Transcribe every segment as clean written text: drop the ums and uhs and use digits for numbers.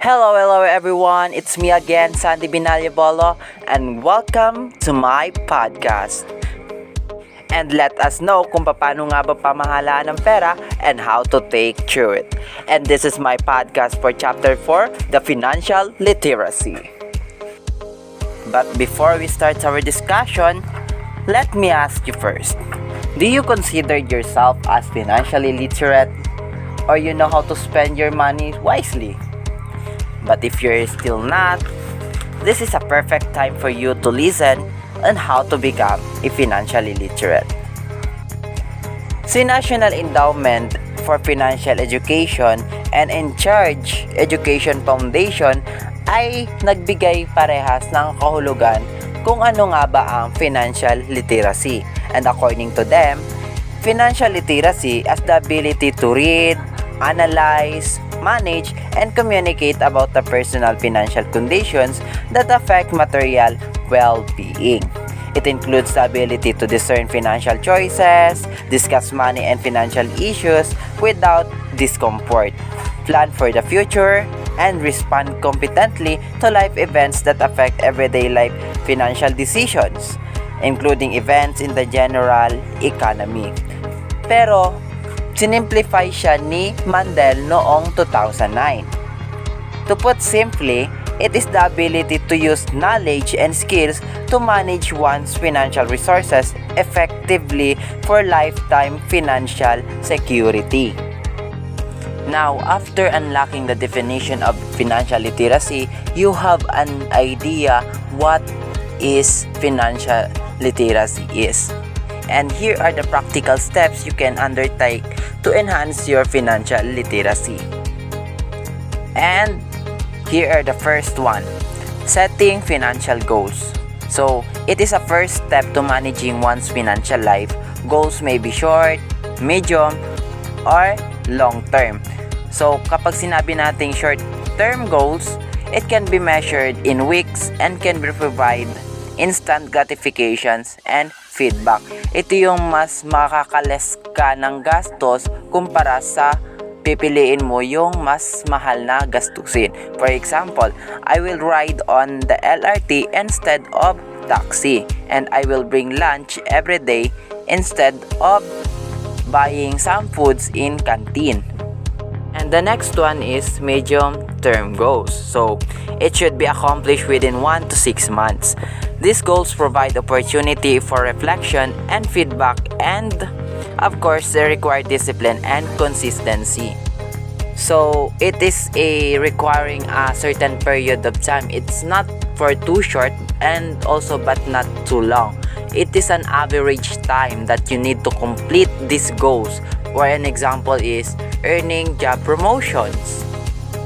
Hello everyone. It's me again, Sandy Binalyabolo, and welcome to my podcast. And let us know kung paano nga ba pamahalaan ng pera and how to take through it. And this is my podcast for Chapter 4, the Financial Literacy. But before we start our discussion, let me ask you first. Do you consider yourself as financially literate? Or you know how to spend your money wisely? But if you're still not, this is a perfect time for you to listen on how to become a financially literate. Si National Endowment for Financial Education and In Charge Education Foundation ay nagbigay parehas ng kahulugan kung ano nga ba ang financial literacy. And according to them, financial literacy as the ability to read, analyze, manage, and communicate about the personal financial conditions that affect material well-being. It includes the ability to discern financial choices, discuss money and financial issues without discomfort, plan for the future, and respond competently to life events that affect everyday life financial decisions, including events in the general economy. Pero, sinimplify siya ni Mandel noong 2009. To put simply, it is the ability to use knowledge and skills to manage one's financial resources effectively for lifetime financial security. Now, after unlocking the definition of financial literacy, you have an idea what is financial literacy is. And here are the practical steps you can undertake to enhance your financial literacy. And here are the first one, setting financial goals. So, it is a first step to managing one's financial life. Goals may be short, medium, or long term. So, kapag sinabi nating short-term goals, it can be measured in weeks and can provide instant gratifications and feedback. Ito yung mas makakales ka ng gastos kumpara sa pipiliin mo yung mas mahal na gastusin. For example, I will ride on the LRT instead of taxi, and I will bring lunch every day instead of buying some foods in canteen. And the next one is medium-term goals. So, it should be accomplished within 1 to 6 months. These goals provide opportunity for reflection and feedback, and of course, they require discipline and consistency. So, it is requiring a certain period of time. It's not for too short and also but not too long. It is an average time that you need to complete these goals. For an example is earning job promotions.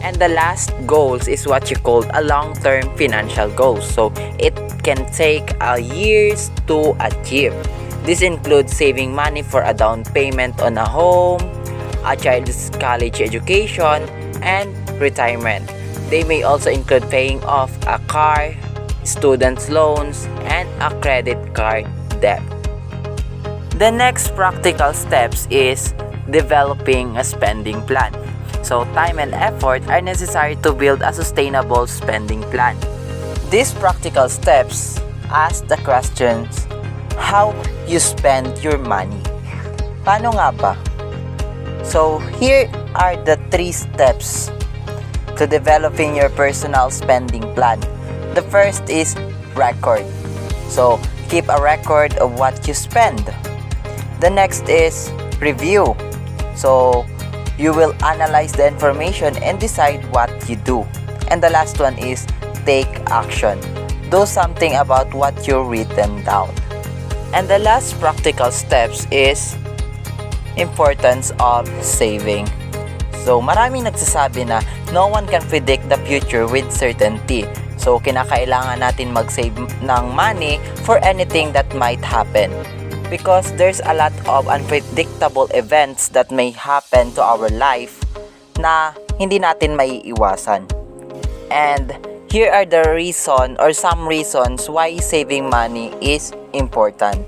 And the last goals is what you call a long-term financial goals. So it can take years to achieve. This includes saving money for a down payment on a home, a child's college education, and retirement. They may also include paying off a car, students' loans, and a credit card debt. The next practical steps is developing a spending plan. So time and effort are necessary to build a sustainable spending plan. These practical steps ask the questions, how you spend your money. Paano nga ba? So here are the 3 steps to developing your personal spending plan. The first is record. So keep a record of what you spend. The next is review. So, you will analyze the information and decide what you do. And the last one is take action. Do something about what you've written down. And the last practical steps is importance of saving. So, maraming nagsasabi na no one can predict the future with certainty. So, kinakailangan natin mag-save ng money for anything that might happen. Because there's a lot of unpredictable events that may happen to our life na hindi natin maiiwasan. And here are the reason or some reasons why saving money is important.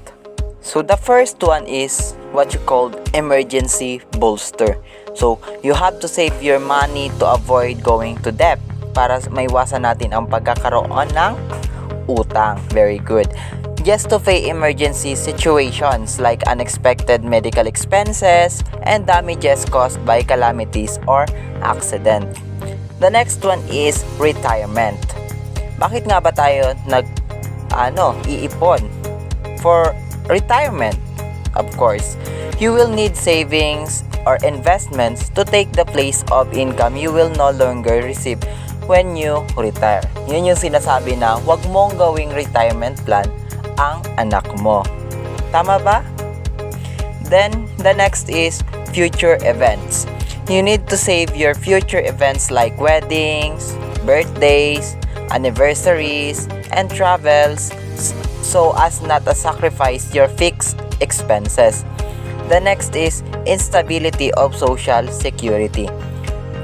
So the first one is what you call emergency bolster. So you have to save your money to avoid going to debt. para maiwasan natin ang pagkakaroon ng utang. Very good. Just to pay emergency situations like unexpected medical expenses and damages caused by calamities or accident. The next one is retirement. Bakit nga ba tayo iipon? For retirement, of course, you will need savings or investments to take the place of income you will no longer receive when you retire. Yun yung sinasabi na huwag mong gawing retirement plan ang anak mo. Tama ba? Then, the next is future events. You need to save your future events like weddings, birthdays, anniversaries, and travels so as not to sacrifice your fixed expenses. The next is instability of social security.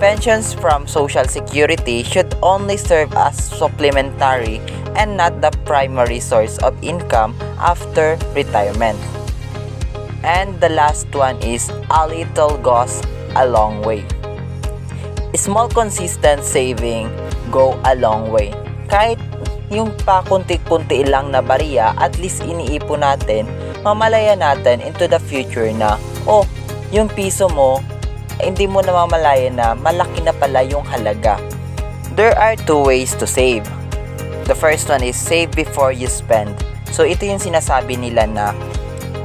Pensions from social security should only serve as supplementary and not the primary source of income after retirement. And the last one is a little goes a long way. Small consistent saving go a long way. Kahit yung pakunti-kunti lang na bariya, at least iniipon natin, mamalaya natin into the future na, yung piso mo, hindi mo na mamalaya na malaki na pala yung halaga. There are two ways to save. The first one is save before you spend. So ito yung sinasabi nila na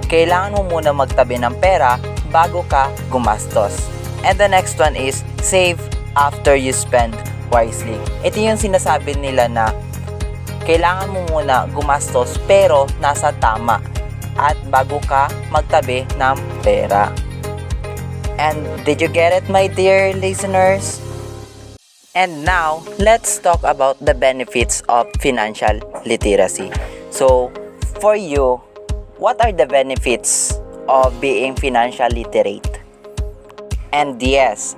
kailangan mo muna magtabi ng pera bago ka gumastos. And the next one is save after you spend wisely. Ito yung sinasabi nila na kailangan mo muna gumastos pero nasa tama at bago ka magtabi ng pera. And did you get it, my dear listeners? And now, let's talk about the benefits of financial literacy. So, for you, what are the benefits of being financial literate? And yes,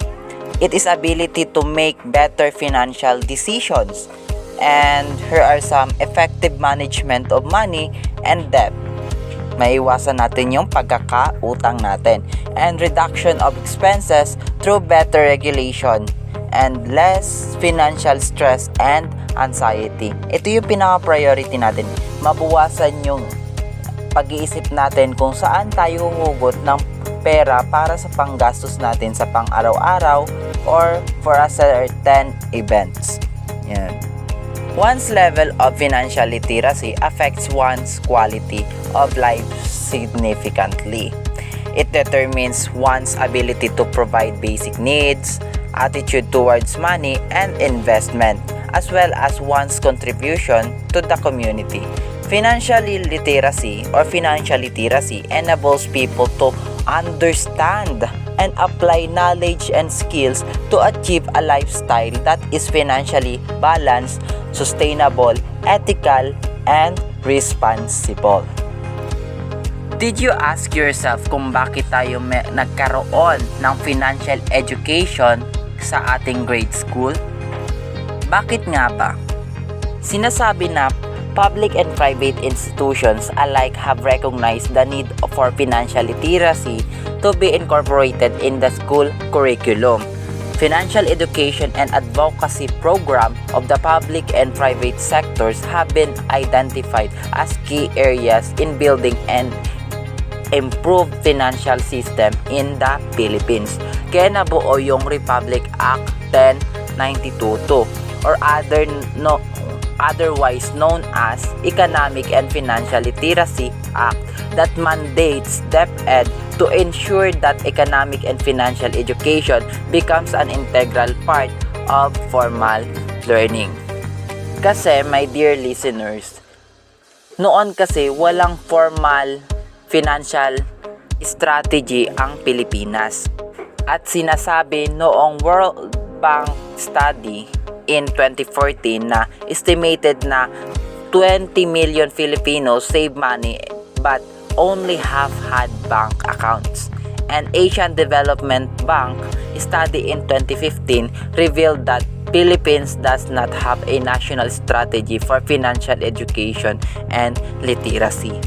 it is ability to make better financial decisions. And here are some effective management of money and debt. Maiwasan natin yung pagkakautang natin. And reduction of expenses through better regulation and less financial stress and anxiety. Ito yung pinaka-priority natin. Mabawasan yung pag-iisip natin kung saan tayo huhugot ng pera para sa panggastos natin sa pang-araw-araw or for a certain events. Yan. One's level of financial literacy affects one's quality of life significantly. It determines one's ability to provide basic needs, attitude towards money and investment, as well as one's contribution to the community. Financial literacy enables people to understand and apply knowledge and skills to achieve a lifestyle that is financially balanced, sustainable, ethical, and responsible. Did you ask yourself kung bakit tayo nagkaroon ng financial education sa ating grade school? Bakit nga ba? Sinasabi na public and private institutions alike have recognized the need for financial literacy to be incorporated in the school curriculum. Financial education and advocacy program of the public and private sectors have been identified as key areas in building an improved financial system in the Philippines. Kaya nabuo yung Republic Act 1092 or otherwise known as Economic and Financial Literacy Act that mandates DepEd to ensure that economic and financial education becomes an integral part of formal learning. Kasi, my dear listeners, noon kasi walang formal financial strategy ang Pilipinas. At sinasabi noong World Bank study in 2014 na estimated na 20 million Filipinos save money but only half had bank accounts. And Asian Development Bank study in 2015 revealed that Philippines does not have a national strategy for financial education and literacy.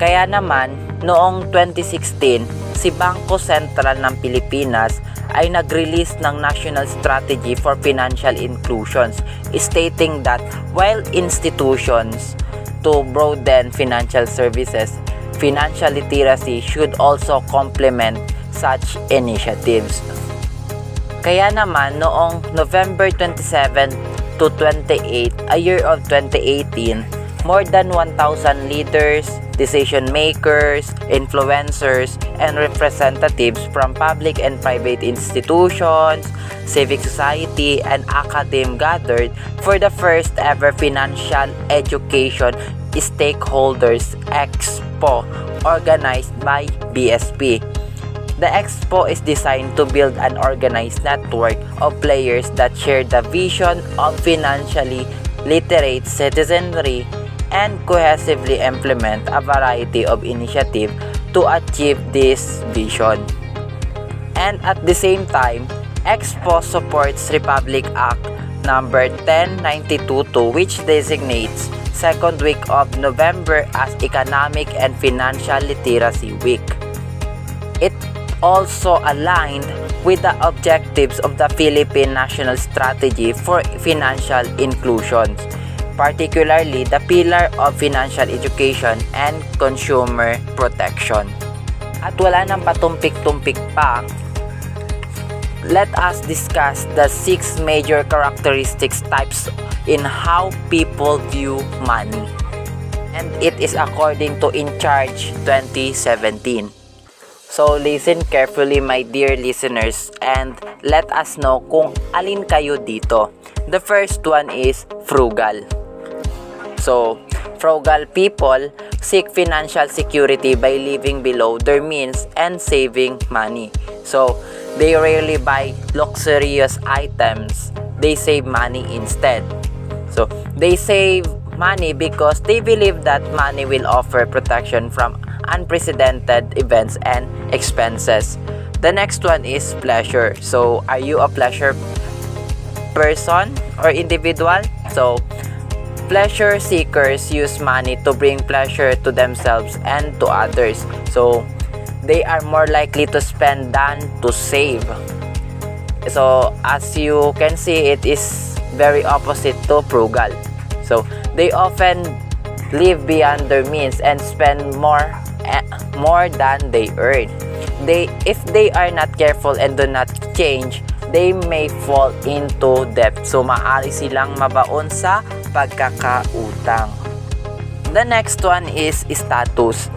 Kaya naman, noong 2016, si Bangko Sentral ng Pilipinas ay nag-release ng National Strategy for Financial Inclusions, stating that while institutions to broaden financial services, financial literacy should also complement such initiatives. Kaya naman noong November 27 to 28, a year of 2018, more than 1,000 leaders, decision makers, influencers, and representatives from public and private institutions, civic society, and academe gathered for the first ever financial education stakeholders expo organized by BSP. The expo is designed to build an organized network of players that share the vision of financially literate citizenry and cohesively implement a variety of initiatives to achieve this vision. And at the same time, Expo supports Republic Act number 1092 which designates second week of November as Economic and Financial Literacy Week. It also aligned with the objectives of the Philippine National Strategy for Financial Inclusion, particularly the pillar of financial education and consumer protection. At wala nang patumpik-tumpik pa, let us discuss the 6 major characteristics types in how people view money. And it is according to In Charge 2017. So listen carefully my dear listeners and let us know kung alin kayo dito. The first one is frugal. So, frugal people seek financial security by living below their means and saving money. So, they rarely buy luxurious items. They save money instead. So, they save money because they believe that money will offer protection from unprecedented events and expenses. The next one is pleasure. So, are you a pleasure person or individual? So, pleasure seekers use money to bring pleasure to themselves and to others. So, they are more likely to spend than to save. So, as you can see, it is very opposite to frugal. So, they often live beyond their means and spend more than they earn. If they are not careful and do not change, they may fall into debt. So, maaari silang mabaon sa pagkakautang. The next one is status.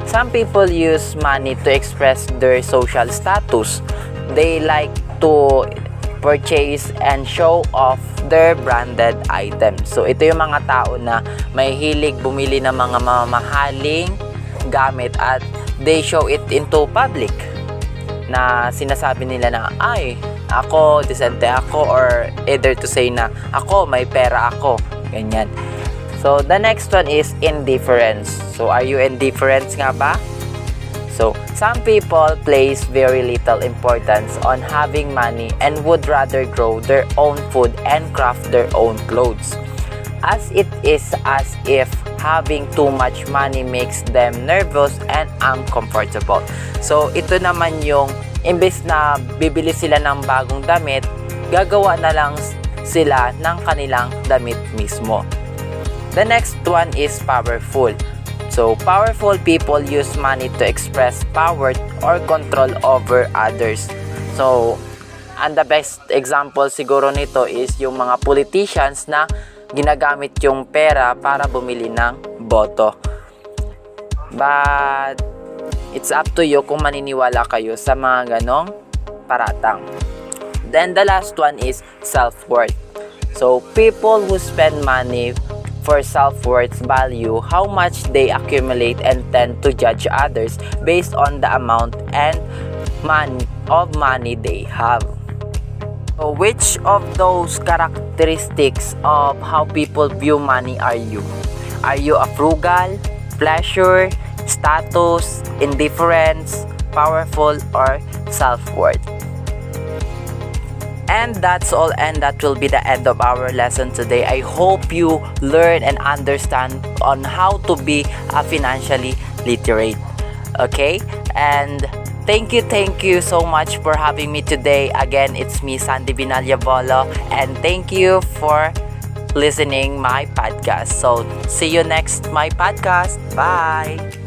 Some people use money to express their social status. They like to purchase and show off their branded items. So, ito yung mga tao na may hilig bumili ng mga mamahaling gamit at they show it into public na sinasabi nila na ay ako, decente ako, or either to say na ako, may pera ako, ganyan. So the next one is indifference. So are you indifferent nga ba? So some people place very little importance on having money and would rather grow their own food and craft their own clothes, as it is as if having too much money makes them nervous and uncomfortable. So, ito naman yung imbes na bibili sila ng bagong damit, gagawa na lang sila ng kanilang damit mismo. The next one is powerful. So, powerful people use money to express power or control over others. So, and the best example siguro nito is yung mga politicians na ginagamit yung pera para bumili ng boto. But it's up to you kung maniniwala kayo sa mga ganong paratang. Then the last one is self-worth. So people who spend money for self-worth value how much they accumulate and tend to judge others based on the amount and money they have. So which of those characteristics of how people view money are you? Are you a frugal, pleasure, status, indifference, powerful, or self-worth? And that's all, and that will be the end of our lesson today. I hope you learn and understand on how to be financially literate. Okay? And Thank you so much for having me today. Again, it's me, Sandy Binalyabolo, and thank you for listening my podcast. So, see you next my podcast. Bye!